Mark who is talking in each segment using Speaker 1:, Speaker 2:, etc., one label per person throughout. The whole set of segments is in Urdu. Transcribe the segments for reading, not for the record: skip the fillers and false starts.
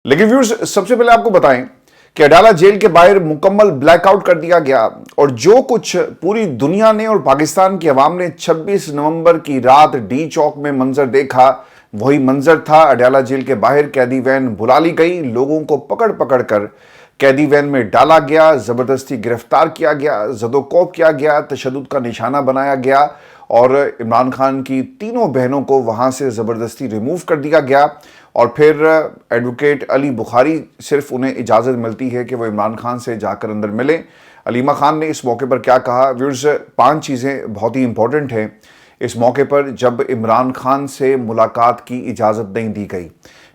Speaker 1: لیکن ویورز سب سے پہلے آپ کو بتائیں کہ اڈالہ جیل کے باہر مکمل بلیک آؤٹ کر دیا گیا اور جو کچھ پوری دنیا نے اور پاکستان کی عوام نے 26 نومبر کی رات ڈی چوک میں منظر دیکھا وہی منظر تھا۔ اڈالہ جیل کے باہر قیدی وین بلا لی گئی، لوگوں کو پکڑ پکڑ کر قیدی وین میں ڈالا گیا، زبردستی گرفتار کیا گیا، زد و کوب کیا گیا، تشدد کا نشانہ بنایا گیا اور عمران خان کی تینوں بہنوں کو وہاں سے زبردستی ریموو کر دیا گیا۔ اور پھر ایڈوکیٹ علی بخاری صرف انہیں اجازت ملتی ہے کہ وہ عمران خان سے جا کر اندر ملیں۔ علیمہ خان نے اس موقع پر کیا کہا؟ ویورز 5 چیزیں بہت ہی امپورٹنٹ ہیں اس موقع پر جب عمران خان سے ملاقات کی اجازت نہیں دی گئی۔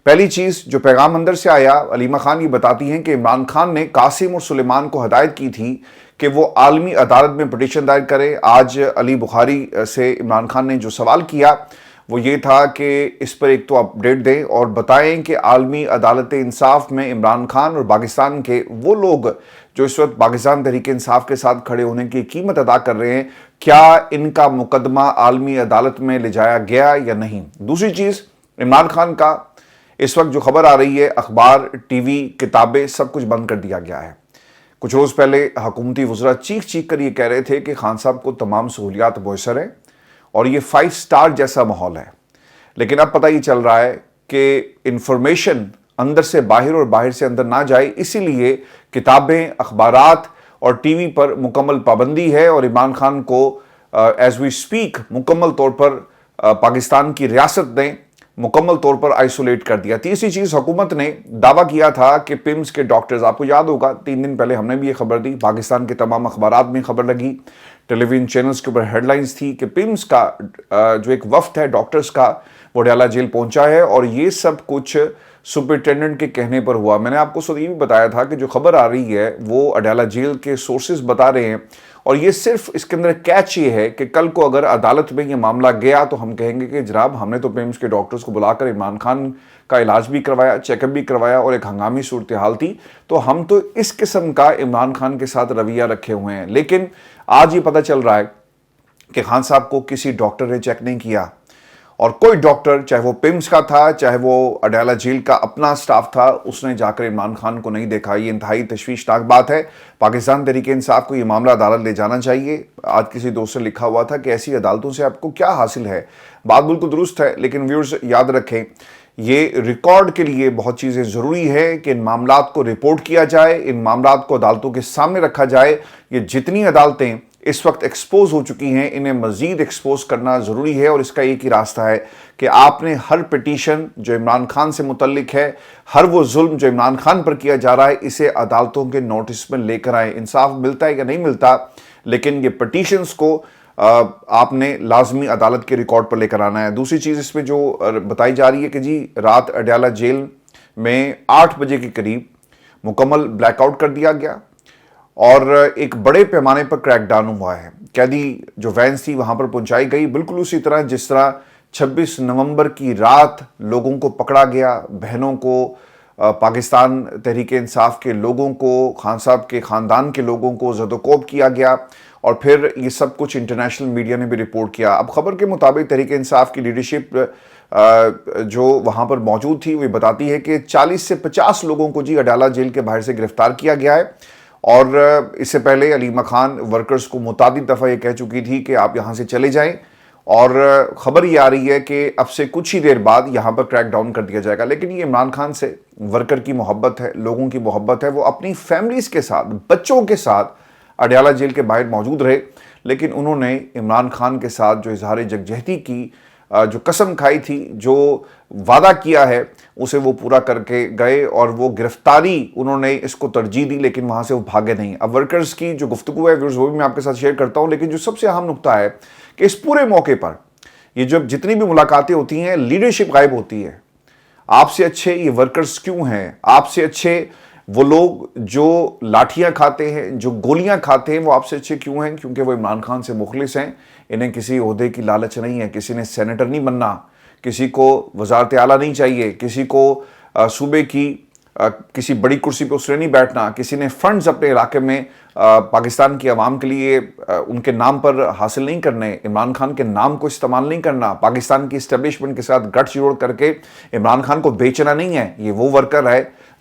Speaker 1: پہلی چیز جو پیغام اندر سے آیا، علیمہ خان یہ بتاتی ہیں کہ عمران خان نے قاسم اور سلیمان کو ہدایت کی تھی کہ وہ عالمی عدالت میں پٹیشن دائر کرے۔ آج علی بخاری سے عمران خان نے جو سوال کیا وہ یہ تھا کہ اس پر ایک تو اپڈیٹ دیں اور بتائیں کہ عالمی عدالت انصاف میں عمران خان اور پاکستان کے وہ لوگ جو اس وقت پاکستان تحریک انصاف کے ساتھ کھڑے ہونے کی قیمت ادا کر رہے ہیں، کیا ان کا مقدمہ عالمی عدالت میں لے جایا گیا یا نہیں۔ دوسری چیز، عمران خان کا اس وقت جو خبر آ رہی ہے، اخبار، ٹی وی، کتابیں سب کچھ بند کر دیا گیا ہے۔ کچھ روز پہلے حکومتی وزراء چیخ چیخ کر یہ کہہ رہے تھے کہ خان صاحب کو تمام سہولیات میسر ہیں اور یہ 5 سٹار جیسا ماحول ہے، لیکن اب پتہ یہ چل رہا ہے کہ انفارمیشن اندر سے باہر اور باہر سے اندر نہ جائے، اسی لیے کتابیں، اخبارات اور ٹی وی پر مکمل پابندی ہے اور عمران خان کو ایز وی سپیک مکمل طور پر پاکستان کی ریاست نے مکمل طور پر آئسولیٹ کر دیا۔ تیسری چیز، حکومت نے دعویٰ کیا تھا کہ پیمز کے ڈاکٹرز، آپ کو یاد ہوگا 3 دن پہلے ہم نے بھی یہ خبر دی، پاکستان کے تمام اخبارات میں خبر لگی، ٹیلی ویژن چینلز کے اوپر ہیڈ لائنز تھی کہ پیمز کا جو ایک وفد ہے ڈاکٹرز کا وہ اڈالہ جیل پہنچا ہے اور یہ سب کچھ سپرنٹینڈنٹ کے کہنے پر ہوا۔ میں نے آپ کو اس وقت یہ بھی بتایا تھا کہ جو خبر آ رہی ہے وہ اڈالہ جیل کے سورسز بتا رہے ہیں اور یہ صرف اس کے اندر کیچ یہ ہے کہ کل کو اگر عدالت میں یہ معاملہ گیا تو ہم کہیں گے کہ جناب ہم نے تو پیمز کے ڈاکٹرز کو بلا کر عمران خان کا علاج بھی کروایا، چیک اپ بھی کروایا اور ایک ہنگامی صورتحال تھی، تو ہم تو اس قسم کا عمران خان کے ساتھ رویہ رکھے ہوئے ہیں۔ لیکن آج یہ پتہ چل رہا ہے کہ خان صاحب کو کسی ڈاکٹر نے چیک نہیں کیا اور کوئی ڈاکٹر، چاہے وہ پیمز کا تھا چاہے وہ اڈالہ جیل کا اپنا سٹاف تھا، اس نے جا کر عمران خان کو نہیں دیکھا۔ یہ انتہائی تشویشناک بات ہے۔ پاکستان تحریک انصاف کو یہ معاملہ عدالت لے جانا چاہیے۔ آج کسی دوست نے لکھا ہوا تھا کہ ایسی عدالتوں سے آپ کو کیا حاصل ہے؟ بات بالکل درست ہے، لیکن ویورز یاد رکھیں یہ ریکارڈ کے لیے بہت چیزیں ضروری ہے کہ ان معاملات کو رپورٹ کیا جائے، ان معاملات کو عدالتوں کے سامنے رکھا جائے۔ یہ جتنی عدالتیں اس وقت ایکسپوز ہو چکی ہیں انہیں مزید ایکسپوز کرنا ضروری ہے اور اس کا ایک ہی راستہ ہے کہ آپ نے ہر پٹیشن جو عمران خان سے متعلق ہے، ہر وہ ظلم جو عمران خان پر کیا جا رہا ہے، اسے عدالتوں کے نوٹس میں لے کر آئیں۔ انصاف ملتا ہے یا نہیں ملتا، لیکن یہ پٹیشنز کو آپ نے لازمی عدالت کے ریکارڈ پر لے کر آنا ہے۔ دوسری چیز اس میں جو بتائی جا رہی ہے کہ جی رات اڈالہ جیل میں 8 بجے کے قریب مکمل بلیک آؤٹ کر دیا گیا اور ایک بڑے پیمانے پر کریک ڈاؤن ہوا ہے۔ قیدی جو وینز تھی وہاں پر پہنچائی گئی، بالکل اسی طرح جس طرح 26 نومبر کی رات لوگوں کو پکڑا گیا، بہنوں کو، پاکستان تحریک انصاف کے لوگوں کو، خان صاحب کے خاندان کے لوگوں کو زد و کوب کیا گیا اور پھر یہ سب کچھ انٹرنیشنل میڈیا نے بھی رپورٹ کیا۔ اب خبر کے مطابق تحریک انصاف کی لیڈرشپ جو وہاں پر موجود تھی وہ بتاتی ہے کہ 40 سے 50 لوگوں کو جی اڈالہ جیل کے باہر سے گرفتار کیا گیا ہے اور اس سے پہلے علیمہ خان ورکرز کو متعدد دفعہ یہ کہہ چکی تھی کہ آپ یہاں سے چلے جائیں اور خبر یہ آ رہی ہے کہ اب سے کچھ ہی دیر بعد یہاں پر کریک ڈاؤن کر دیا جائے گا۔ لیکن یہ عمران خان سے ورکر کی محبت ہے، لوگوں کی محبت ہے، وہ اپنی فیملیز کے ساتھ، بچوں کے ساتھ اڈالہ جیل کے باہر موجود رہے، لیکن انہوں نے عمران خان کے ساتھ جو اظہار یکجہتی کی، جو قسم کھائی تھی، جو وعدہ کیا ہے، اسے وہ پورا کر کے گئے اور وہ گرفتاری انہوں نے اس کو ترجیح دی، لیکن وہاں سے وہ بھاگے نہیں۔ اب ورکرز کی جو گفتگو ہے وہ بھی میں آپ کے ساتھ شیئر کرتا ہوں، لیکن جو سب سے اہم نقطہ ہے کہ اس پورے موقع پر یہ جب جتنی بھی ملاقاتیں ہوتی ہیں لیڈرشپ غائب ہوتی ہے۔ آپ سے اچھے یہ ورکرز کیوں ہیں؟ آپ سے اچھے وہ لوگ جو لاٹھیاں کھاتے ہیں، جو گولیاں کھاتے ہیں، وہ آپ سے اچھے کیوں ہیں؟ کیونکہ وہ عمران خان سے مخلص ہیں، انہیں کسی عہدے کی لالچ نہیں ہے، کسی نے سینیٹر نہیں بننا، کسی کو وزارت اعلیٰ نہیں چاہیے، کسی کو صوبے کی کسی بڑی کرسی پہ اس نے نہیں بیٹھنا، کسی نے فنڈز اپنے علاقے میں پاکستان کی عوام کے لیے ان کے نام پر حاصل نہیں کرنے، عمران خان کے نام کو استعمال نہیں کرنا، پاکستان کی اسٹیبلشمنٹ کے ساتھ گٹھ جوڑ کر کے عمران خان کو بیچنا نہیں ہے۔ یہ وہ ورکر ہے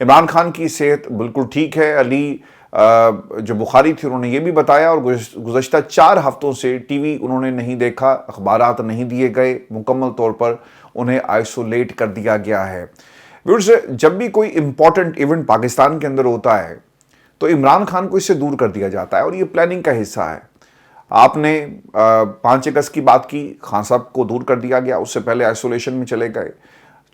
Speaker 1: عمران خان کی صحت بالکل ٹھیک ہے. علی جو بخاری تھے انہوں نے یہ بھی بتایا، اور گزشتہ 4 ہفتوں سے ٹی وی انہوں نے نہیں دیکھا، اخبارات نہیں دیے گئے، مکمل طور پر انہیں آئسولیٹ کر دیا گیا ہے. ویورز، جب بھی کوئی امپورٹنٹ ایونٹ پاکستان کے اندر ہوتا ہے تو عمران خان کو اس سے دور کر دیا جاتا ہے، اور یہ پلاننگ کا حصہ ہے. آپ نے 5 اگست کی بات کی، خان صاحب کو دور کر دیا گیا، اس سے پہلے آئسولیشن میں چلے گئے.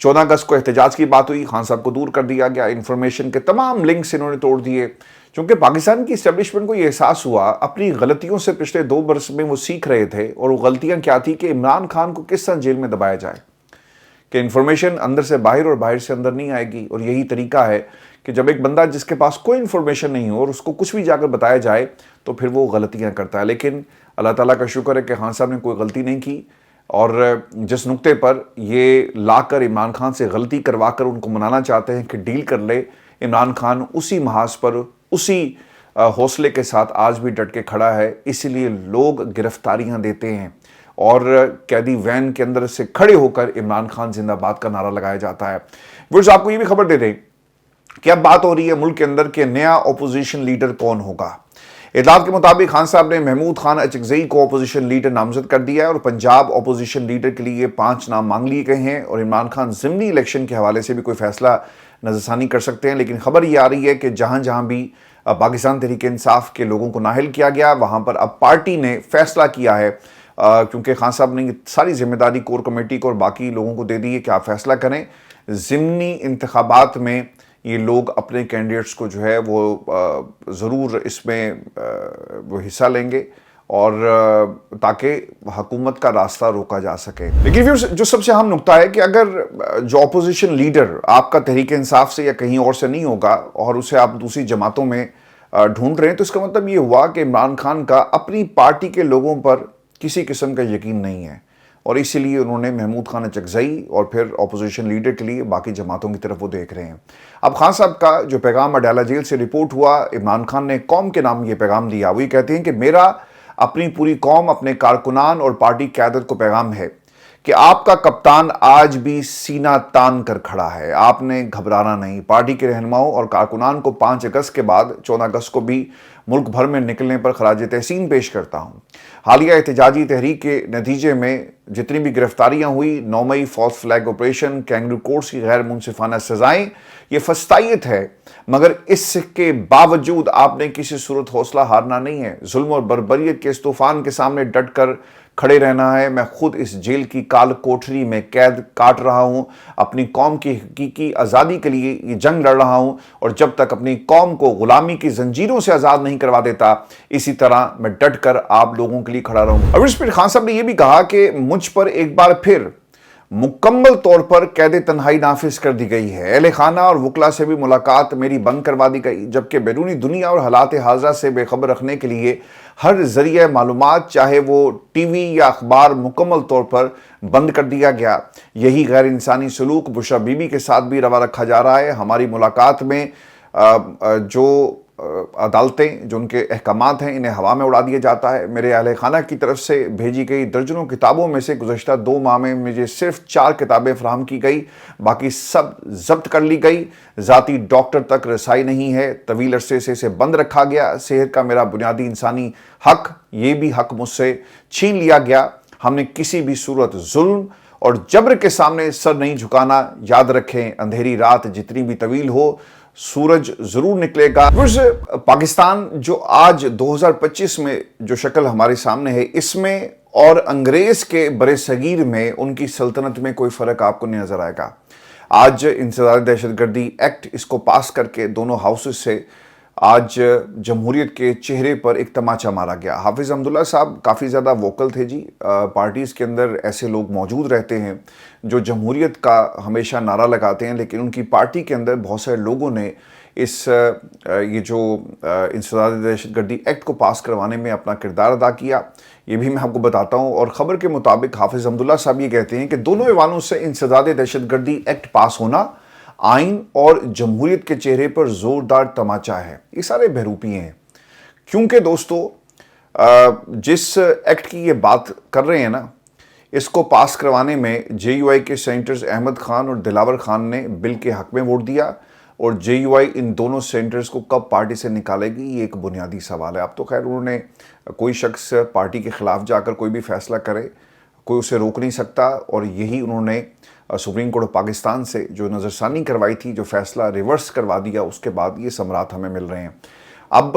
Speaker 1: 14 اگست کو احتجاج کی بات ہوئی، خان صاحب کو دور کر دیا گیا. انفارمیشن کے تمام لنکس انہوں نے توڑ دیے، چونکہ پاکستان کی اسٹیبلشمنٹ کو یہ احساس ہوا اپنی غلطیوں سے. پچھلے 2 برس میں وہ سیکھ رہے تھے، اور وہ غلطیاں کیا تھی کہ عمران خان کو کس طرح جیل میں دبایا جائے کہ انفارمیشن اندر سے باہر اور باہر سے اندر نہیں آئے گی. اور یہی طریقہ ہے کہ جب ایک بندہ جس کے پاس کوئی انفارمیشن نہیں ہو اور اس کو کچھ بھی جا کر بتایا جائے تو پھر وہ غلطیاں کرتا ہے. لیکن اللہ تعالیٰ کا شکر ہے کہ خان صاحب نے کوئی غلطی نہیں کی، اور جس نقطے پر یہ لا کر عمران خان سے غلطی کروا کر ان کو منانا چاہتے ہیں کہ ڈیل کر لے، عمران خان اسی محاذ پر اسی حوصلے کے ساتھ آج بھی ڈٹ کے کھڑا ہے. اسی لیے لوگ گرفتاریاں دیتے ہیں اور قیدی وین کے اندر سے کھڑے ہو کر عمران خان زندہ باد کا نعرہ لگایا جاتا ہے. ویورز، آپ کو یہ بھی خبر دے دیں کہ اب بات ہو رہی ہے ملک کے اندر کہ نیا اپوزیشن لیڈر کون ہوگا. اطلاعات کے مطابق خان صاحب نے محمود خان اچکزئی کو اپوزیشن لیڈر نامزد کر دیا ہے، اور پنجاب اپوزیشن لیڈر کے لیے 5 نام مانگ لیے گئے ہیں. اور عمران خان ضمنی الیکشن کے حوالے سے بھی کوئی فیصلہ نظرثانی کر سکتے ہیں. لیکن خبر یہ آ رہی ہے کہ جہاں جہاں بھی پاکستان تحریک انصاف کے لوگوں کو نااہل کیا گیا، وہاں پر اب پارٹی نے فیصلہ کیا ہے، کیونکہ خان صاحب نے یہ ساری ذمہ داری کور کمیٹی کو اور باقی لوگوں کو دے دی ہے کہ آپ فیصلہ کریں. ضمنی انتخابات میں یہ لوگ اپنے کینڈیڈیٹس کو جو ہے وہ ضرور اس میں وہ حصہ لیں گے، اور تاکہ حکومت کا راستہ روکا جا سکے. لیکن جو سب سے اہم نقطہ ہے کہ اگر جو اپوزیشن لیڈر آپ کا تحریک انصاف سے یا کہیں اور سے نہیں ہوگا اور اسے آپ دوسری جماعتوں میں ڈھونڈ رہے ہیں، تو اس کا مطلب یہ ہوا کہ عمران خان کا اپنی پارٹی کے لوگوں پر کسی قسم کا یقین نہیں ہے، اور اسی لیے انہوں نے محمود خان اچکزئی اور پھر اپوزیشن لیڈر کے لیے باقی جماعتوں کی طرف وہ دیکھ رہے ہیں. اب خان صاحب کا جو پیغام اڈیالہ جیل سے رپورٹ ہوا، عمران خان نے قوم کے نام یہ پیغام دیا. وہ یہ کہتے ہیں کہ میرا اپنی پوری قوم، اپنے کارکنان اور پارٹی قیادت کو پیغام ہے کہ آپ کا کپتان آج بھی سینہ تان کر کھڑا ہے، آپ نے گھبرانا نہیں. پارٹی کے رہنماؤں اور کارکنان کو 5 اگست کے بعد 14 اگست کو بھی ملک بھر میں نکلنے پر خراج تحسین پیش کرتا ہوں. حالیہ احتجاجی تحریک کے نتیجے میں جتنی بھی گرفتاریاں ہوئی، 9 مئی false flag operation, kangaroo courts کی غیر منصفانہ سزائیں، یہ فسطائیت ہے، مگر اس کے باوجود آپ نے کسی صورت حوصلہ ہارنا نہیں ہے. ظلم اور بربریت کے اس طوفان کے سامنے ڈٹ کر کھڑے رہنا ہے. میں خود اس جیل کی کال کوٹری میں قید کاٹ رہا ہوں، اپنی قوم کی حقیقی آزادی کے لیے یہ جنگ لڑ رہا ہوں، اور جب تک اپنی قوم کو غلامی کی زنجیروں سے آزاد نہیں کروا دیتا، اسی طرح میں ڈٹ کر آپ لوگوں کے لیے کھڑا رہوں. اور اس پر خان صاحب نے یہ بھی کہا کہ مجھ پر ایک بار پھر مکمل طور پر قید تنہائی نافذ کر دی گئی ہے. اہل خانہ اور وکلا سے بھی ملاقات میری بند کروا دی گئی، جبکہ بیرونی دنیا اور حالات حاضرہ سے بے خبر رکھنے کے لیے ہر ذریعہ معلومات، چاہے وہ ٹی وی یا اخبار، مکمل طور پر بند کر دیا گیا. یہی غیر انسانی سلوک بشرا بی بی کے ساتھ بھی روا رکھا جا رہا ہے. ہماری ملاقات میں جو عدالتیں، جو ان کے احکامات ہیں، انہیں ہوا میں اڑا دیا جاتا ہے. میرے اہل خانہ کی طرف سے بھیجی گئی درجنوں کتابوں میں سے گزشتہ 2 ماہ میں مجھے صرف 4 کتابیں فراہم کی گئی، باقی سب ضبط کر لی گئی. ذاتی ڈاکٹر تک رسائی نہیں ہے، طویل عرصے سے اسے بند رکھا گیا. صحت کا میرا بنیادی انسانی حق، یہ بھی حق مجھ سے چھین لیا گیا. ہم نے کسی بھی صورت ظلم اور جبر کے سامنے سر نہیں جھکانا. یاد رکھیں، اندھیری رات جتنی بھی طویل ہو، سورج ضرور نکلے گا. پاکستان جو آج 2025 میں جو شکل ہمارے سامنے ہے، اس میں اور انگریز کے برِ صغیر میں ان کی سلطنت میں کوئی فرق آپ کو نہیں نظر آئے گا. آج انسداد دہشت گردی ایکٹ، اس کو پاس کر کے دونوں ہاؤسز سے آج جمہوریت کے چہرے پر ایک تماچا مارا گیا. حافظ حمداللہ صاحب کافی زیادہ ووکل تھے جی. پارٹیز کے اندر ایسے لوگ موجود رہتے ہیں جو جمہوریت کا ہمیشہ نعرہ لگاتے ہیں، لیکن ان کی پارٹی کے اندر بہت سارے لوگوں نے یہ جو انسداد دہشت گردی ایکٹ کو پاس کروانے میں اپنا کردار ادا کیا. یہ بھی میں آپ کو بتاتا ہوں. اور خبر کے مطابق حافظ حمداللہ صاحب یہ کہتے ہیں کہ دونوں ایوانوں سے انسداد دہشت گردی ایکٹ پاس ہونا آئین اور جمہوریت کے چہرے پر زوردار تماچا ہے. یہ سارے بہروپی ہیں، کیونکہ دوستو جس ایکٹ کی یہ بات کر رہے ہیں نا، اس کو پاس کروانے میں جے یو آئی کے سینیٹرز احمد خان اور دلاور خان نے بل کے حق میں ووٹ دیا، اور JUI ان دونوں سینٹرز کو کب پارٹی سے نکالے گی، یہ ایک بنیادی سوال ہے۔ اب تو خیر انہوں نے کوئی شخص پارٹی کے خلاف جا کر کوئی بھی فیصلہ کرے، کوئی اسے روک نہیں سکتا، اور یہی انہوں نے سپریم کورٹ آف پاکستان سے جو نظر ثانی کروائی تھی، جو فیصلہ ریورس کروا دیا، اس کے بعد یہ ثمرات ہمیں مل رہے ہیں۔ اب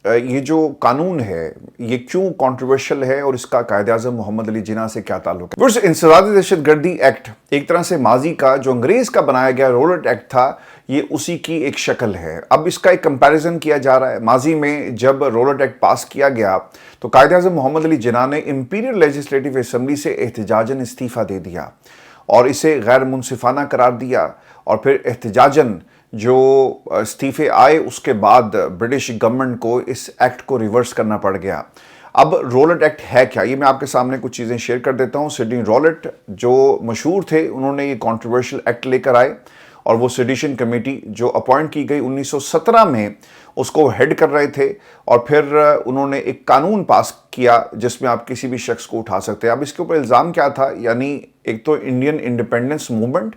Speaker 1: یہ جو قانون ہے یہ کیوں کنٹروورشل ہے اور اس کا قائد اعظم محمد علی جناح سے کیا تعلق ہے؟ ورس انسدادی دہشت گردی ایکٹ ایک طرح سے ماضی کا جو انگریز کا بنایا گیا رولٹ ایکٹ تھا، یہ اسی کی ایک شکل ہے۔ اب اس کا ایک کمپیریزن کیا جا رہا ہے۔ ماضی میں جب رولٹ ایکٹ پاس کیا گیا تو قائد اعظم محمد علی جناح نے امپیریل لیجسلیٹو اسمبلی سے احتجاجاً استعفیٰ دے دیا اور اسے غیر منصفانہ قرار دیا، اور پھر احتجاجاً جو استعفے آئے اس کے بعد برٹش گورنمنٹ کو اس ایکٹ کو ریورس کرنا پڑ گیا۔ اب رولٹ ایکٹ ہے کیا، یہ میں آپ کے سامنے کچھ چیزیں شیئر کر دیتا ہوں۔ سڈنی رولٹ جو مشہور تھے، انہوں نے یہ کنٹروورشل ایکٹ لے کر آئے، اور وہ سیڈیشن کمیٹی جو اپوائنٹ کی گئی 1917 میں، اس کو ہیڈ کر رہے تھے، اور پھر انہوں نے ایک قانون پاس کیا جس میں آپ کسی بھی شخص کو اٹھا سکتے ہیں۔ اب اس کے اوپر الزام کیا تھا، یعنی ایک تو انڈین انڈیپینڈنس موومنٹ،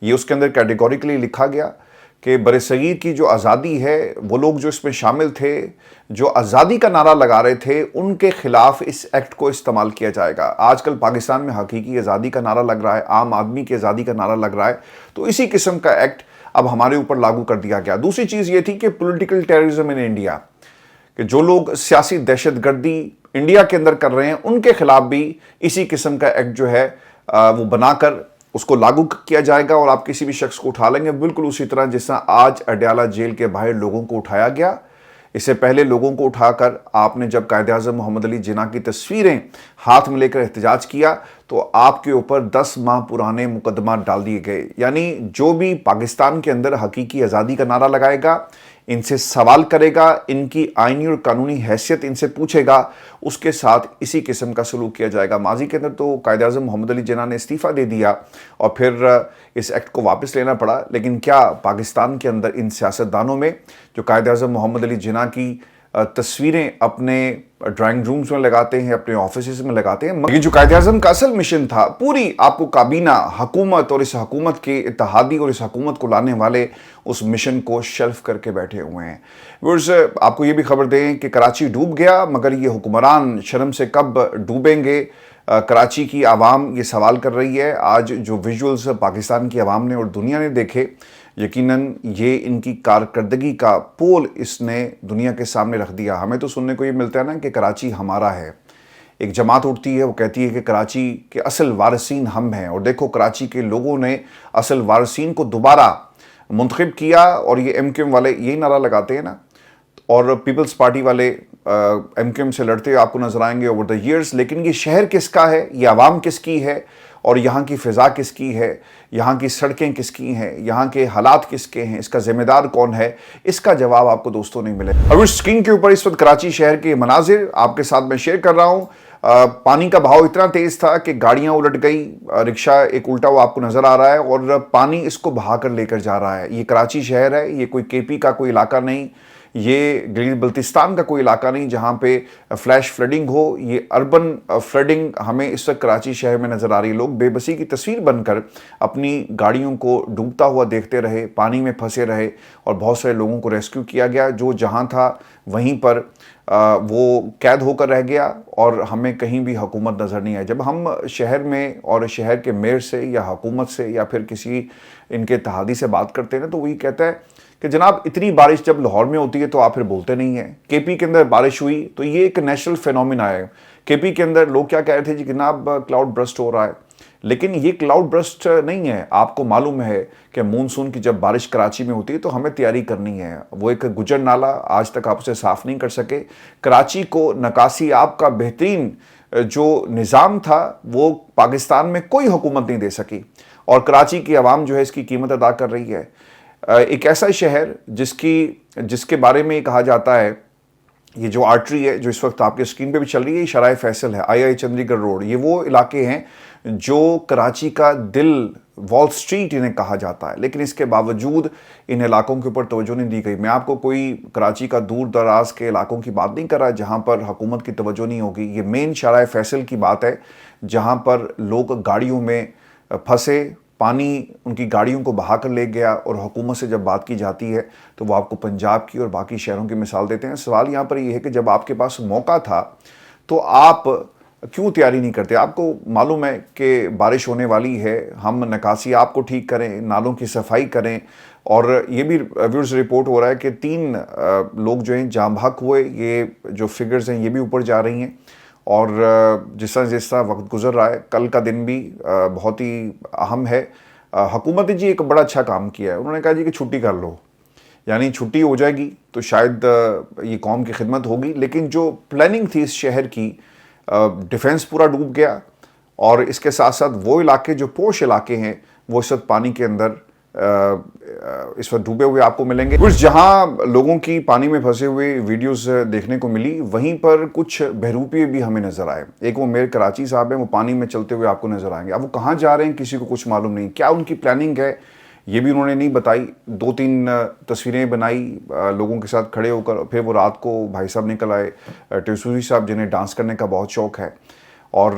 Speaker 1: یہ اس کے اندر کیٹیگوریکلی لکھا گیا کہ برصغیر کی جو آزادی ہے، وہ لوگ جو اس میں شامل تھے، جو آزادی کا نعرہ لگا رہے تھے، ان کے خلاف اس ایکٹ کو استعمال کیا جائے گا۔ آج کل پاکستان میں حقیقی آزادی کا نعرہ لگ رہا ہے، عام آدمی کی آزادی کا نعرہ لگ رہا ہے، تو اسی قسم کا ایکٹ اب ہمارے اوپر لاگو کر دیا گیا۔ دوسری چیز یہ تھی کہ پولیٹیکل ٹیررزم ان انڈیا، کہ جو لوگ سیاسی دہشت گردی انڈیا کے اندر کر رہے ہیں، ان کے خلاف بھی اسی قسم کا ایکٹ جو ہے وہ بنا کر اس کو لاگو کیا جائے گا، اور آپ کسی بھی شخص کو اٹھا لیں گے، بالکل اسی طرح جس طرح آج اڈیالہ جیل کے باہر لوگوں کو اٹھایا گیا۔ اس سے پہلے لوگوں کو اٹھا کر آپ نے جب قائد اعظم محمد علی جناح کی تصویریں ہاتھ میں لے کر احتجاج کیا تو آپ کے اوپر 10 ماہ پرانے مقدمات ڈال دیے گئے۔ یعنی جو بھی پاکستان کے اندر حقیقی آزادی کا نعرہ لگائے گا، ان سے سوال کرے گا، ان کی آئینی اور قانونی حیثیت ان سے پوچھے گا، اس کے ساتھ اسی قسم کا سلوک کیا جائے گا۔ ماضی کے اندر تو قائد اعظم محمد علی جناح نے استعفیٰ دے دیا اور پھر اس ایکٹ کو واپس لینا پڑا، لیکن کیا پاکستان کے اندر ان سیاستدانوں میں جو قائد اعظم محمد علی جناح کی تصویریں اپنے ڈرائنگ رومز میں لگاتے ہیں، اپنے آفیسز میں لگاتے ہیں، یہ جو قائد اعظم کا اصل مشن تھا، پوری آپ کو کابینہ حکومت اور اس حکومت کے اتحادی اور اس حکومت کو لانے والے اس مشن کو شیلف کر کے بیٹھے ہوئے ہیں۔ ویورز، آپ کو یہ بھی خبر دیں کہ کراچی ڈوب گیا، مگر یہ حکمران شرم سے کب ڈوبیں گے؟ کراچی کی عوام یہ سوال کر رہی ہے۔ آج جو ویژولز پاکستان کی عوام نے اور دنیا نے دیکھے، یقیناً یہ ان کی کارکردگی کا پول اس نے دنیا کے سامنے رکھ دیا۔ ہمیں تو سننے کو یہ ملتا ہے نا کہ کراچی ہمارا ہے، ایک جماعت اٹھتی ہے، وہ کہتی ہے کہ کراچی کے اصل وارثین ہم ہیں، اور دیکھو کراچی کے لوگوں نے اصل وارثین کو دوبارہ منتخب کیا، اور یہ MQM والے یہی نعرہ لگاتے ہیں نا، اور پیپلز پارٹی والے MQM سے لڑتے ہوئے آپ کو نظر آئیں گے اوور دا ایئرز۔ لیکن یہ شہر کس کا ہے، یہ عوام کس کی ہے، اور یہاں کی فضا کس کی ہے، یہاں کی سڑکیں کس کی ہیں، یہاں کے حالات کس کے ہیں، اس کا ذمہ دار کون ہے، اس کا جواب آپ کو دوستوں نہیں ملے۔ اب اس اسکرین کے اوپر اس وقت کراچی شہر کے مناظر آپ کے ساتھ میں شیئر کر رہا ہوں۔ پانی کا بہاؤ اتنا تیز تھا کہ گاڑیاں الٹ گئی، رکشہ ایک الٹا ہوا آپ کو نظر آ رہا ہے، اور پانی اس کو بہا کر لے کر جا رہا ہے۔ یہ کراچی شہر ہے، یہ کوئی KP کا کوئی علاقہ نہیں، یہ گلیل بلتستان کا کوئی علاقہ نہیں جہاں پہ فلیش فلڈنگ ہو۔ یہ اربن فلڈنگ ہمیں اس وقت کراچی شہر میں نظر آ رہی ہے۔ لوگ بے بسی کی تصویر بن کر اپنی گاڑیوں کو ڈوبتا ہوا دیکھتے رہے، پانی میں پھنسے رہے، اور بہت سارے لوگوں کو ریسکیو کیا گیا۔ جو جہاں تھا وہیں پر وہ قید ہو کر رہ گیا، اور ہمیں کہیں بھی حکومت نظر نہیں آئی۔ جب ہم شہر میں اور شہر کے میئر سے یا حکومت سے یا پھر کسی ان کے اتحادی سے بات کرتے ہیں تو وہی کہتا ہے کہ جناب اتنی بارش جب لاہور میں ہوتی ہے تو آپ پھر بولتے نہیں ہیں۔ KP کے اندر بارش ہوئی تو یہ ایک نیچرل فینومینا ہے۔ KP کے اندر لوگ کیا کہہ رہے تھے جی جناب کلاؤڈ برسٹ ہو رہا ہے، لیکن یہ کلاؤڈ برسٹ نہیں ہے۔ آپ کو معلوم ہے کہ مونسون کی جب بارش کراچی میں ہوتی ہے تو ہمیں تیاری کرنی ہے۔ وہ ایک گجر نالہ آج تک آپ اسے صاف نہیں کر سکے۔ کراچی کو نکاسی آب کا بہترین جو نظام تھا وہ پاکستان میں کوئی حکومت نہیں دے سکی، اور کراچی کی عوام جو ہے اس کی قیمت ادا کر رہی ہے۔ ایک ایسا شہر جس کے بارے میں یہ کہا جاتا ہے، یہ جو آرٹری ہے جو اس وقت آپ کے اسکرین پہ بھی چل رہی ہے، یہ شرائع فیصل ہے، II چندی گڑھ روڈ، یہ وہ علاقے ہیں جو کراچی کا دل، وال سٹریٹ انہیں کہا جاتا ہے، لیکن اس کے باوجود ان علاقوں کے اوپر توجہ نہیں دی گئی۔ میں آپ کو کوئی کراچی کا دور دراز کے علاقوں کی بات نہیں کر رہا جہاں پر حکومت کی توجہ نہیں ہوگی، یہ مین شرائع فیصل کی بات ہے جہاں پر لوگ گاڑیوں میں پھنسے، پانی ان کی گاڑیوں کو بہا کر لے گیا، اور حکومت سے جب بات کی جاتی ہے تو وہ آپ کو پنجاب کی اور باقی شہروں کی مثال دیتے ہیں۔ سوال یہاں پر یہ ہے کہ جب آپ کے پاس موقع تھا تو آپ کیوں تیاری نہیں کرتے؟ آپ کو معلوم ہے کہ بارش ہونے والی ہے، ہم نکاسی آپ کو ٹھیک کریں، نالوں کی صفائی کریں، اور یہ بھی ویورز رپورٹ ہو رہا ہے کہ 3 لوگ جو ہیں جاں بحق ہوئے۔ یہ جو فگرز ہیں یہ بھی اوپر جا رہی ہیں، اور جس طرح وقت گزر رہا ہے، کل کا دن بھی بہت ہی اہم ہے۔ حکومت نے جی ایک بڑا اچھا کام کیا ہے، انہوں نے کہا جی کہ چھٹی کر لو، یعنی چھٹی ہو جائے گی تو شاید یہ قوم کی خدمت ہوگی، لیکن جو پلاننگ تھی اس شہر کی، ڈیفنس پورا ڈوب گیا، اور اس کے ساتھ ساتھ وہ علاقے جو پوش علاقے ہیں وہ اس وقت پانی کے اندر اس وقت ڈوبے ہوئے آپ کو ملیں گے۔ کچھ جہاں لوگوں کی پانی میں پھنسے ہوئے ویڈیوز دیکھنے کو ملی، وہیں پر کچھ بہروپیے بھی ہمیں نظر آئے۔ ایک وہ میئر کراچی صاحب ہیں، وہ پانی میں چلتے ہوئے آپ کو نظر آئیں گے۔ اب وہ کہاں جا رہے ہیں کسی کو کچھ معلوم نہیں، کیا ان کی پلاننگ ہے یہ بھی انہوں نے نہیں بتائی۔ 2-3 تصویریں بنائی لوگوں کے ساتھ کھڑے ہو کر، پھر وہ رات کو بھائی صاحب نکل آئے، ٹیسوری صاحب جنہیں ڈانس کرنے کا بہت شوق ہے، اور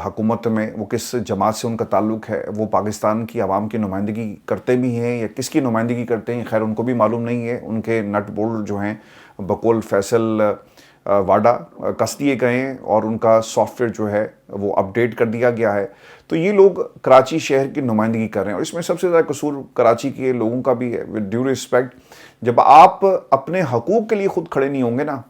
Speaker 1: حکومت میں وہ کس جماعت سے ان کا تعلق ہے، وہ پاکستان کی عوام کی نمائندگی کرتے بھی ہیں یا کس کی نمائندگی کرتے ہیں، خیر ان کو بھی معلوم نہیں ہے۔ ان کے نٹ بولٹ جو ہیں بقول فیصل واڈا کس دیے گئے ہیں، اور ان کا سافٹ ویئر جو ہے وہ اپڈیٹ کر دیا گیا ہے۔ تو یہ لوگ کراچی شہر کی نمائندگی کر رہے ہیں، اور اس میں سب سے زیادہ قصور کراچی کے لوگوں کا بھی ہے۔ ود ڈیو ریسپیکٹ، جب آپ اپنے حقوق کے لیے خود کھڑے نہیں ہوں گے نا،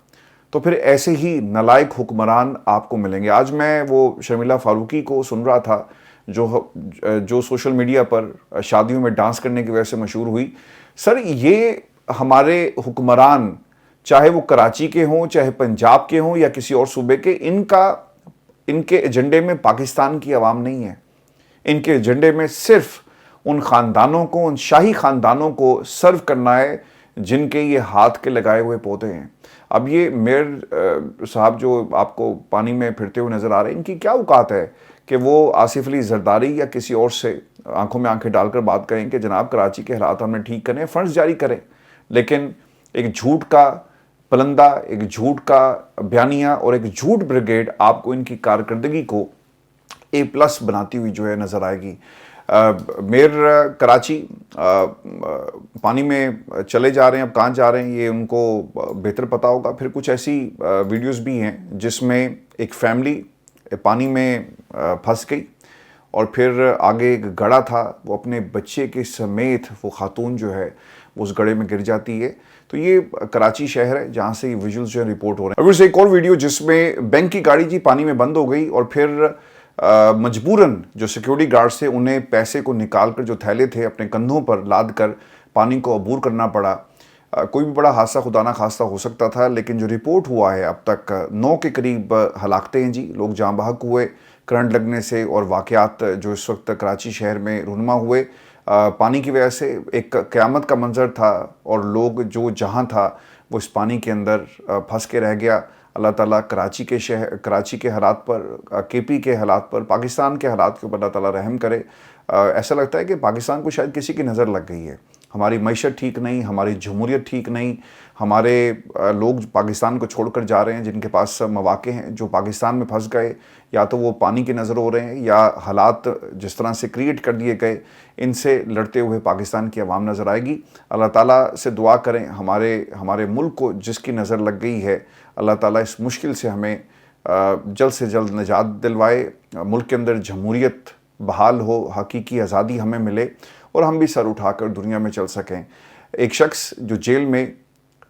Speaker 1: تو پھر ایسے ہی نالائق حکمران آپ کو ملیں گے۔ آج میں وہ شرمیلا فاروقی کو سن رہا تھا جو سوشل میڈیا پر شادیوں میں ڈانس کرنے کی وجہ سے مشہور ہوئی۔ سر یہ ہمارے حکمران، چاہے وہ کراچی کے ہوں، چاہے پنجاب کے ہوں یا کسی اور صوبے کے، ان کے ایجنڈے میں پاکستان کی عوام نہیں ہے۔ ان کے ایجنڈے میں صرف ان خاندانوں کو، ان شاہی خاندانوں کو سرو کرنا ہے جن کے یہ ہاتھ کے لگائے ہوئے پودے ہیں۔ اب یہ میئر صاحب جو آپ کو پانی میں پھرتے ہوئے نظر آ رہے ہیں، ان کی کیا اوقات ہے کہ وہ آصف علی زرداری یا کسی اور سے آنکھوں میں آنکھیں ڈال کر بات کریں کہ جناب کراچی کے حالات ہم نے ٹھیک کریں، فنڈز جاری کریں، لیکن ایک جھوٹ کا پلندہ، ایک جھوٹ کا بیانیہ اور ایک جھوٹ بریگیڈ آپ کو ان کی کارکردگی کو A+ بناتی ہوئی جو ہے نظر آئے گی۔ میئر کراچی پانی میں چلے جا رہے ہیں، اب کہاں جا رہے ہیں یہ ان کو بہتر پتہ ہوگا۔ پھر کچھ ایسی ویڈیوز بھی ہیں جس میں ایک فیملی پانی میں پھنس گئی، اور پھر آگے ایک گڑھا تھا، وہ اپنے بچے کے سمیت وہ خاتون جو ہے وہ اس گڑھے میں گر جاتی ہے۔ تو یہ کراچی شہر ہے جہاں سے یہ ویژولز جو ہے رپورٹ ہو رہے ہیں۔ اب ایک اور ویڈیو جس میں بینک کی گاڑی جی پانی میں بند ہو گئی، اور پھر مجبوراً جو سیکیورٹی گارڈ سے انہیں پیسے کو نکال کر جو تھیلے تھے اپنے کندھوں پر لاد کر پانی کو عبور کرنا پڑا۔ کوئی بھی بڑا حادثہ خدا نہ خواستہ ہو سکتا تھا، لیکن جو رپورٹ ہوا ہے اب تک 9 کے قریب ہلاکتیں ہیں جی، لوگ جاں بحق ہوئے کرنٹ لگنے سے، اور واقعات جو اس وقت کراچی شہر میں رونما ہوئے پانی کی وجہ سے ایک قیامت کا منظر تھا، اور لوگ جو جہاں تھا وہ اس پانی کے اندر پھنس کے رہ گیا۔ اللہ تعالیٰ کراچی کے حالات پر، KP کے حالات پر، پاکستان کے حالات کے اوپر اللہ تعالیٰ رحم کرے۔ ایسا لگتا ہے کہ پاکستان کو شاید کسی کی نظر لگ گئی ہے۔ ہماری معیشت ٹھیک نہیں، ہماری جمہوریت ٹھیک نہیں، ہمارے لوگ پاکستان کو چھوڑ کر جا رہے ہیں جن کے پاس مواقع ہیں، جو پاکستان میں پھنس گئے، یا تو وہ پانی کی نظر ہو رہے ہیں یا حالات جس طرح سے کریٹ کر دیے گئے، ان سے لڑتے ہوئے پاکستان کی عوام نظر آئے گی۔ اللہ تعالیٰ سے دعا کریں ہمارے ملک کو جس کی نظر لگ گئی ہے، اللہ تعالیٰ اس مشکل سے ہمیں جلد سے جلد نجات دلوائے، ملک کے اندر جمہوریت بحال ہو، حقیقی آزادی ہمیں ملے، اور ہم بھی سر اٹھا کر دنیا میں چل سکیں۔ ایک شخص جو جیل میں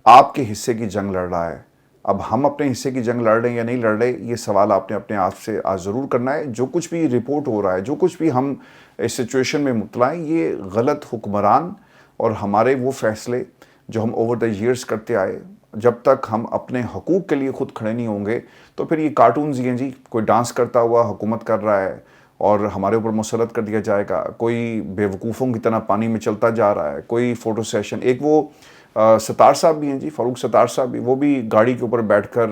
Speaker 1: آپ کے حصے کی جنگ لڑ رہا ہے، اب ہم اپنے حصے کی جنگ لڑ رہے ہیں یا نہیں لڑ رہے، یہ سوال آپ نے اپنے آپ سے آج ضرور کرنا ہے۔ جو کچھ بھی رپورٹ ہو رہا ہے، جو کچھ بھی ہم اس سچویشن میں مبتلا ہیں، یہ غلط حکمران اور ہمارے وہ فیصلے جو ہم اوور دا ایئرز کرتے آئے، جب تک ہم اپنے حقوق کے لیے خود کھڑے نہیں ہوں گے تو پھر یہ کارٹونز ہی ہیں جی، کوئی ڈانس کرتا ہوا حکومت کر رہا ہے اور ہمارے اوپر مسلط کر دیا جائے گا، کوئی بے وقوفوں کی طرح پانی میں چلتا جا رہا ہے، کوئی فوٹو سیشن۔ ایک وہ ستار صاحب بھی ہیں جی، فاروق ستار صاحب بھی، وہ بھی گاڑی کے اوپر بیٹھ کر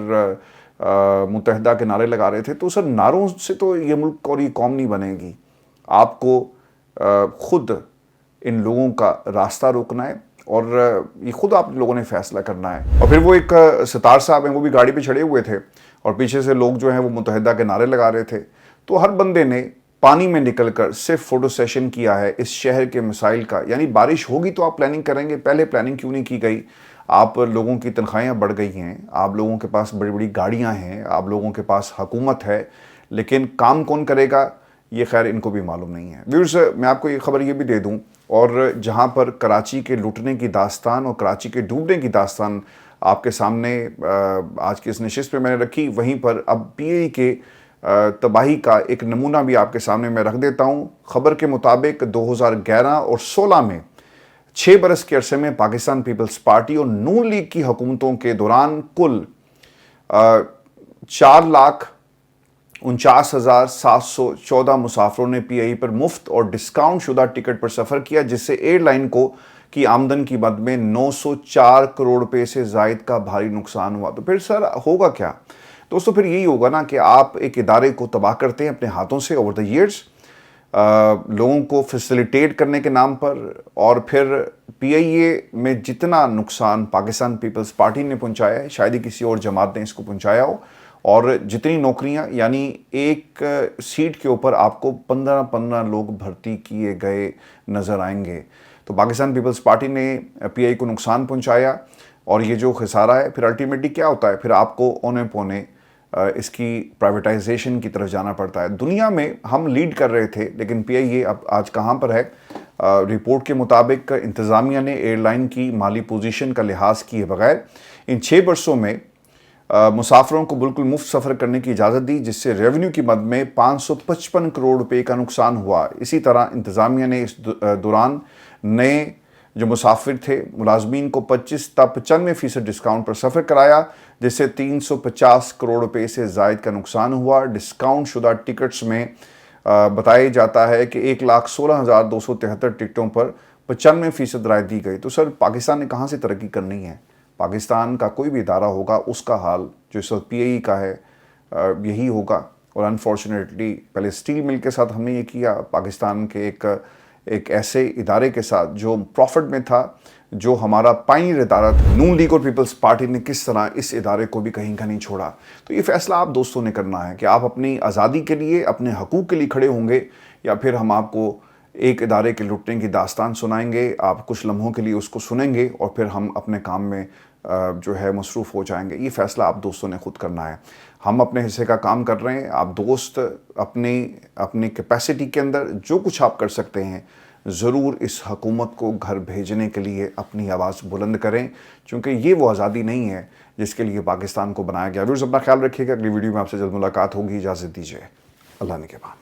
Speaker 1: متحدہ کے نعرے لگا رہے تھے۔ تو سر نعروں سے تو یہ ملک اور یہ قوم نہیں بنے گی، آپ کو خود ان لوگوں کا راستہ روکنا ہے، اور یہ خود آپ لوگوں نے فیصلہ کرنا ہے۔ اور پھر وہ ایک ستار صاحب ہیں، وہ بھی گاڑی پہ چڑھے ہوئے تھے اور پیچھے سے لوگ جو ہیں وہ متحدہ کے نعرے لگا رہے تھے۔ تو ہر بندے نے پانی میں نکل کر صرف فوٹو سیشن کیا ہے اس شہر کے مسائل کا. یعنی بارش ہوگی تو آپ پلاننگ کریں گے, پہلے پلاننگ کیوں نہیں کی گئی؟ آپ لوگوں کی تنخواہیں بڑھ گئی ہیں, آپ لوگوں کے پاس بڑی بڑی گاڑیاں ہیں, آپ لوگوں کے پاس حکومت ہے, لیکن کام کون کرے گا یہ خیر ان کو بھی معلوم نہیں ہے. ویورز, میں آپ کو یہ خبر یہ بھی دے دوں, اور جہاں پر کراچی کے لوٹنے کی داستان اور کراچی کے ڈوبنے کی داستان آپ کے سامنے آج کی اس نشست پہ میں نے رکھی, وہیں پر اب پی اے کے تباہی کا ایک نمونہ بھی آپ کے سامنے میں رکھ دیتا ہوں. خبر کے مطابق 2011 اور 16 میں 6 برس کے عرصے میں پاکستان پیپلز پارٹی اور نون لیگ کی حکومتوں کے دوران کل 4,49,714 مسافروں نے پی آئی پر مفت اور ڈسکاؤنٹ شدہ ٹکٹ پر سفر کیا, جس سے ایئر لائن کو کی آمدن کی مد میں 904 کروڑ روپے سے زائد کا بھاری نقصان ہوا. تو پھر سر ہوگا کیا دوستو؟ پھر یہی ہوگا نا کہ آپ ایک ادارے کو تباہ کرتے ہیں اپنے ہاتھوں سے اوور دا ایئرز, لوگوں کو فیسیلیٹیٹ کرنے کے نام پر, اور پھر پی آئی اے میں جتنا نقصان پاکستان پیپلز پارٹی نے پہنچایا ہے شاید ہی کسی اور جماعت نے اس کو پہنچایا ہو, اور جتنی نوکریاں, یعنی ایک سیٹ کے اوپر آپ کو 15 لوگ بھرتی کیے گئے نظر آئیں گے. تو پاکستان پیپلز پارٹی نے پی آئی کو نقصان پہنچایا, اور یہ جو خسارہ ہے پھر الٹیمیٹلی کیا ہوتا ہے؟ پھر آپ کو اونے پونے اس کی پرائیویٹائزیشن کی طرف جانا پڑتا ہے. دنیا میں ہم لیڈ کر رہے تھے, لیکن پی آئی اے اب آج کہاں پر ہے؟ رپورٹ کے مطابق انتظامیہ نے ایئر لائن کی مالی پوزیشن کا لحاظ کیے بغیر ان 6 برسوں میں مسافروں کو بالکل مفت سفر کرنے کی اجازت دی, جس سے ریونیو کی مد میں 555 کروڑ روپے کا نقصان ہوا. اسی طرح انتظامیہ نے اس دوران نئے جو مسافر تھے ملازمین کو 25 تا 95% ڈسکاؤنٹ پر سفر کرایا, جس سے 350 کروڑ روپے سے زائد کا نقصان ہوا. ڈسکاؤنٹ شدہ ٹکٹس میں بتایا جاتا ہے کہ 1,16,273 ٹکٹوں پر 95% رعایت دی گئی. تو سر پاکستان نے کہاں سے ترقی کرنی ہے؟ پاکستان کا کوئی بھی ادارہ ہوگا اس کا حال جو اس وقت پی آئی کا ہے یہی ہوگا. اور انفارچونیٹلی پہلے اسٹیل مل کے ساتھ ہم نے یہ کیا, پاکستان کے ایک ایسے ادارے کے ساتھ جو پروفٹ میں تھا, جو ہمارا پائنیئر ادارہ تھا. نون لیگ اور پیپلز پارٹی نے کس طرح اس ادارے کو بھی کہیں کا نہیں چھوڑا. تو یہ فیصلہ آپ دوستوں نے کرنا ہے کہ آپ اپنی آزادی کے لیے, اپنے حقوق کے لیے کھڑے ہوں گے, یا پھر ہم آپ کو ایک ادارے کے لٹنے کی داستان سنائیں گے, آپ کچھ لمحوں کے لیے اس کو سنیں گے, اور پھر ہم اپنے کام میں جو ہے مصروف ہو جائیں گے. یہ فیصلہ آپ دوستوں نے خود کرنا ہے. ہم اپنے حصے کا کام کر رہے ہیں, آپ دوست اپنی کیپیسٹی کے اندر جو کچھ آپ کر سکتے ہیں ضرور اس حکومت کو گھر بھیجنے کے لیے اپنی آواز بلند کریں, کیونکہ یہ وہ آزادی نہیں ہے جس کے لیے پاکستان کو بنایا گیا. ویورز, اپنا خیال رکھیے گا. اگلی ویڈیو میں آپ سے جلد ملاقات ہوگی. اجازت دیجیے. اللہ نے کے بعد.